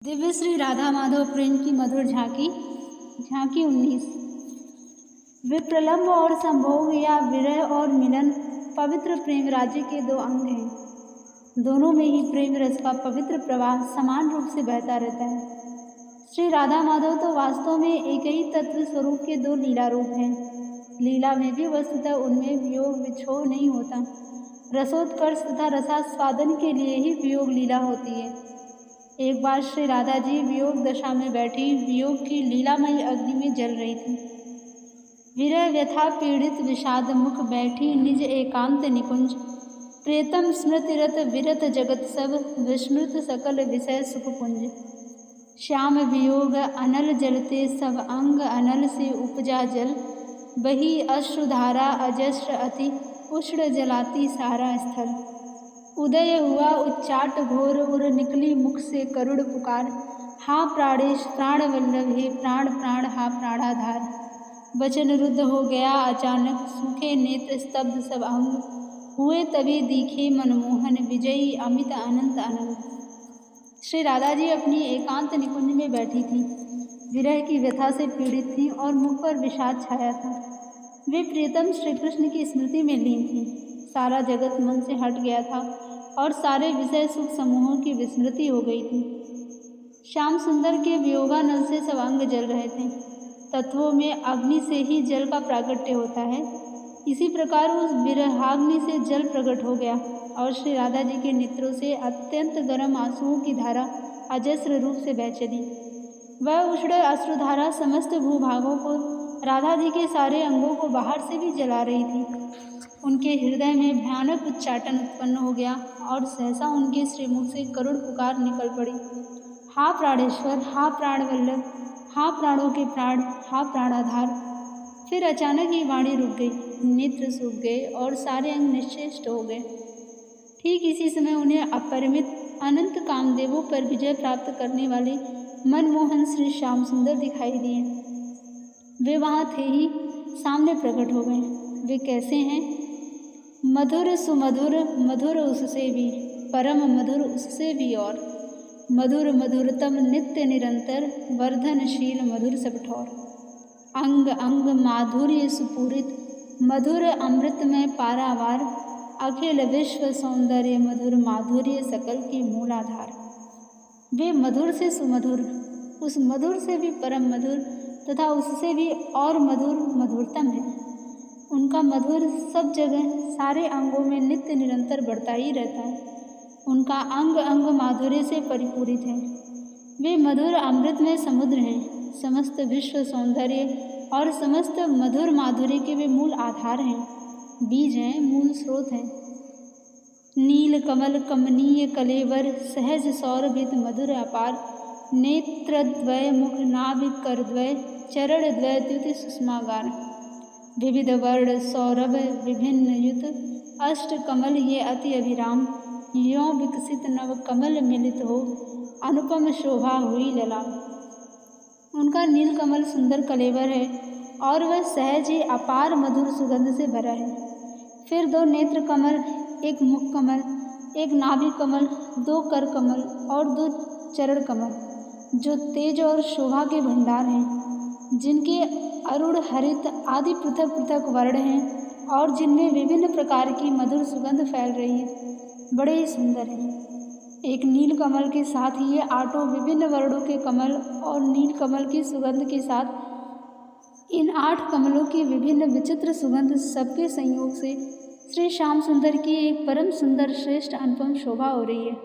दिव्य श्री राधा माधव प्रेम की मधुर झांकी। झांकी 19। विप्रलंब और संभोग या विरह और मिलन पवित्र प्रेम राज्य के दो अंग हैं। दोनों में ही प्रेम रस का पवित्र प्रवाह समान रूप से बहता रहता है। श्री राधा माधव तो वास्तव में एक ही तत्व स्वरूप के दो लीला रूप हैं। लीला में भी वस्तुतः उनमें वियोग विछोह नहीं होता। रसोत्कर्ष तथा रसास्वादन के लिए ही वियोग लीला होती है। एक बार श्री राधा जी वियोग दशा में बैठी वियोग की लीलामयी अग्नि में जल रही थी। विरह व्यथा पीड़ित विषाद मुख बैठी निज एकांत निकुंज। प्रियतम स्मृतिरत विरत जगत सब विस्मृत सकल विषय सुखपुंज। श्याम वियोग अनल जलते सब अंग अनल से उपजा जल। बही अश्रुधारा अजस्र अति उष्ण जलाती सारा स्थल। उदय हुआ उच्चाट घोर उर निकली मुख से करुण पुकार। हा प्राणेश प्राण वल्लभ हे प्राण प्राण हा प्राणाधार। वचन रुद्ध हो गया अचानक सूखे नेत्र स्तब्ध सब अंग। हुए तभी दिखे मनमोहन विजयी अमित अनंत अनंत। श्री राधा जी अपनी एकांत निकुंज में बैठी थी। विरह की व्यथा से पीड़ित थी और मुख पर विषाद छाया था। वे प्रियतम श्री कृष्ण की स्मृति में लीन थी। सारा जगत मन से हट गया था और सारे विषय सुख समूहों की विस्मृति हो गई थी। श्याम सुंदर के वियोगानल से सब अंग जल रहे थे। तत्वों में अग्नि से ही जल का प्रागट्य होता है। इसी प्रकार उस विरहाग्नि से जल प्रकट हो गया और श्री राधा जी के नेत्रों से अत्यंत गर्म आंसुओं की धारा अजस्र रूप से बह चली। वह उष्ण अश्रुधारा समस्त भूभागों को, राधा जी के सारे अंगों को बाहर से भी जला रही थी। उनके हृदय में भयानक उच्चाटन उत्पन्न हो गया और सहसा उनके श्रीमुख से करुण पुकार निकल पड़ी। हा प्राणेश्वर, हा प्राण वल्लभ, हा प्राणों के प्राण, हा प्राणाधार। फिर अचानक ही वाणी रुक गई, नेत्र सूख गए और सारे अंग निश्चेष्ट हो गए। ठीक इसी समय उन्हें अपरिमित अनंत कामदेवों पर विजय प्राप्त करने वाले मनमोहन श्री श्याम सुंदर दिखाई दिए। वे वहाँ थे ही सामने प्रकट हो गए। वे कैसे हैं? मधुर सुमधुर मधुर उससे भी, परम मधुर उससे भी और। मधुर मधुरतम नित्य निरंतर वर्धनशील मधुर सब ठौर। अंग अंग माधुर्य सुपूरित मधुर अमृत में पारावार। अखिल विश्व सौंदर्य मधुर माधुर्य सकल की मूलाधार। वे मधुर से सुमधुर, उस मधुर से भी परम मधुर तथा उससे भी और मधुर मधुरतम है। उनका मधुर सब जगह सारे अंगों में नित्य निरंतर बढ़ता ही रहता है। उनका अंग अंग माधुर्य से परिपूरित है। वे मधुर अमृत में समुद्र हैं। समस्त विश्व सौंदर्य और समस्त मधुर माधुर्य के वे मूल आधार हैं, बीज हैं, मूल स्रोत हैं। नील कमल कमनीय कलेवर सहज सौरभित मधुर अपार। नेत्रद्वय मुख नाभिक करद्वय चरण द्वय द्युति सुषमागार। विविध वर्ण सौरभ विभिन्न युत अष्ट कमल ये अति अभिराम। यों विकसित नव कमल मिलित हो अनुपम शोभा हुई ललाम। उनका नील कमल सुंदर कलेवर है और वह सहज ही अपार मधुर सुगंध से भरा है। फिर दो नेत्र कमल, एक मुख कमल, एक नाभि कमल, दो कर कमल और दो चरण कमल, जो तेज और शोभा के भंडार हैं, जिनके अरुण हरित आदि पृथक पृथक वर्ण हैं और जिनमें विभिन्न प्रकार की मधुर सुगंध फैल रही है, बड़े ही सुंदर हैं। एक नील कमल के साथ ही ये आठों विभिन्न वर्णों के कमल और नील कमल की सुगंध के साथ इन 8 कमलों की विभिन्न विचित्र सुगंध सबके संयोग से श्री श्याम सुंदर की एक परम सुंदर श्रेष्ठ अनुपम शोभा हो रही है।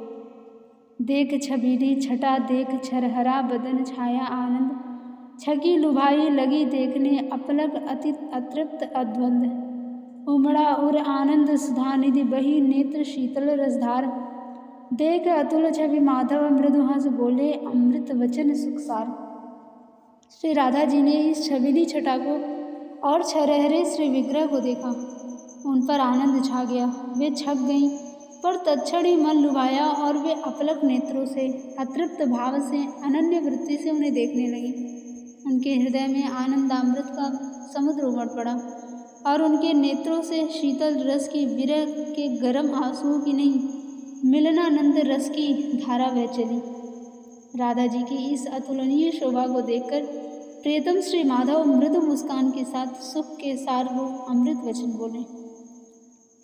देख छबीली छटा देख छरहरा बदन छाया आनंद। छकी लुभाई लगी देखने अपलक अति अतृप्त अद्वंद। उमड़ा उर आनंद सुधानिधि बही नेत्र शीतल रसधार। देख अतुल छवि माधव मृदु हंस बोले अमृत वचन सुखसार। श्री राधा जी ने इस छबीली छटा को और छरहरे श्री विग्रह को देखा। उन पर आनंद छा गया। वे छक गईं, पर तत्क्षण ही मन लुभाया और वे अपलक नेत्रों से अतृप्त भाव से अनन्य वृत्ति से उन्हें देखने लगी। उनके हृदय में आनंदामृत का समुद्र उमड़ पड़ा और उनके नेत्रों से शीतल रस की, विरह के गर्म आंसुओं की नहीं, मिलनानंद रस की धारा बह चली। राधा जी की इस अतुलनीय शोभा को देखकर प्रियतम श्री माधव मृदु मुस्कान के साथ सुख के सार रूप अमृत वचन बोले।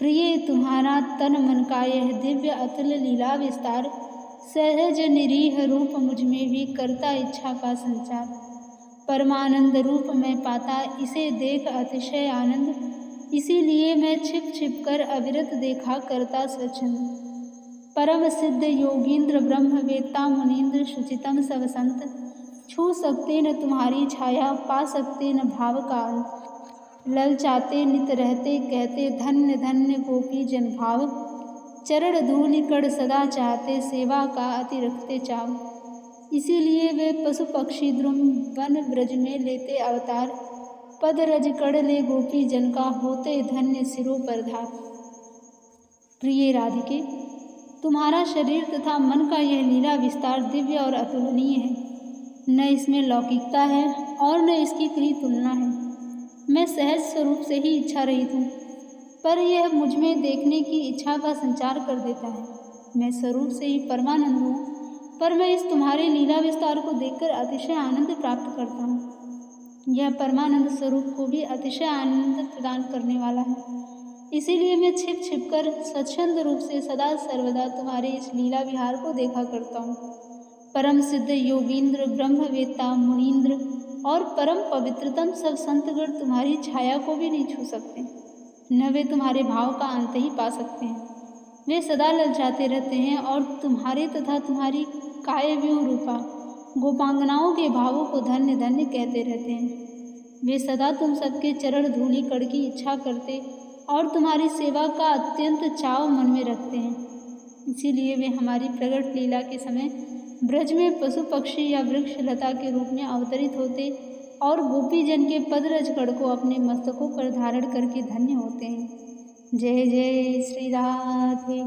प्रिय, तुम्हारा तन मन का यह दिव्य अतुल लीला विस्तार सहज निरीह रूप मुझ में भी करता इच्छा का संचार। परमानंद रूप में पाता इसे देख अतिशय आनंद, इसीलिए मैं छिप छिप कर अविरत देखा करता स्वच्छंद। परम सिद्ध योगींद्र ब्रह्मवेत्ता मुनीन्द्र शुचितम सब संत, छू सकते न तुम्हारी छाया पा सकते न भाव का अंत। ललचाते नित रहते कहते धन्य धन्य गोपी जन भाव, चरण धूलि कड़ सदा चाहते सेवा का अति रखते चाव। इसीलिए वे पशु पक्षी द्रुम वन ब्रज में लेते अवतार, पद रज कड़ ले गोपी जन का होते धन्य सिरों पर धार। प्रिय राधिके, तुम्हारा शरीर तथा मन का यह लीला विस्तार दिव्य और अतुलनीय है। न इसमें लौकिकता है और न इसकी कहीं तुलना है। मैं सहज स्वरूप से ही इच्छा रहित हूँ, पर यह मुझ में देखने की इच्छा का संचार कर देता है। मैं स्वरूप से ही परमानंद हूँ, पर मैं इस तुम्हारे लीला विस्तार को देखकर अतिशय आनंद प्राप्त करता हूँ। यह परमानंद स्वरूप को भी अतिशय आनंद प्रदान करने वाला है। इसीलिए मैं छिप छिप कर स्वच्छंद रूप से सदा सर्वदा तुम्हारे इस लीला विहार को देखा करता हूँ। परम सिद्ध योगींद्र ब्रह्मवेत्ता मुनीन्द्र और परम पवित्रतम सब संतगण तुम्हारी छाया को भी नहीं छू सकते, न वे तुम्हारे भाव का अंत ही पा सकते हैं। वे सदा ललचाते रहते हैं और तुम्हारे तथा तुम्हारी कायव्यूह रूपा गोपांगनाओं के भावों को धन्य धन्य कहते रहते हैं। वे सदा तुम सबके चरण धूलि कड़ की इच्छा करते और तुम्हारी सेवा का अत्यंत चाव मन में रखते हैं। इसीलिए वे हमारी प्रगट लीला के समय ब्रज में पशु पक्षी या वृक्ष लता के रूप में अवतरित होते और गोपी जन के पदरज कड़ को अपने मस्तकों पर धारण करके धन्य होते हैं। जय जय श्री राधे।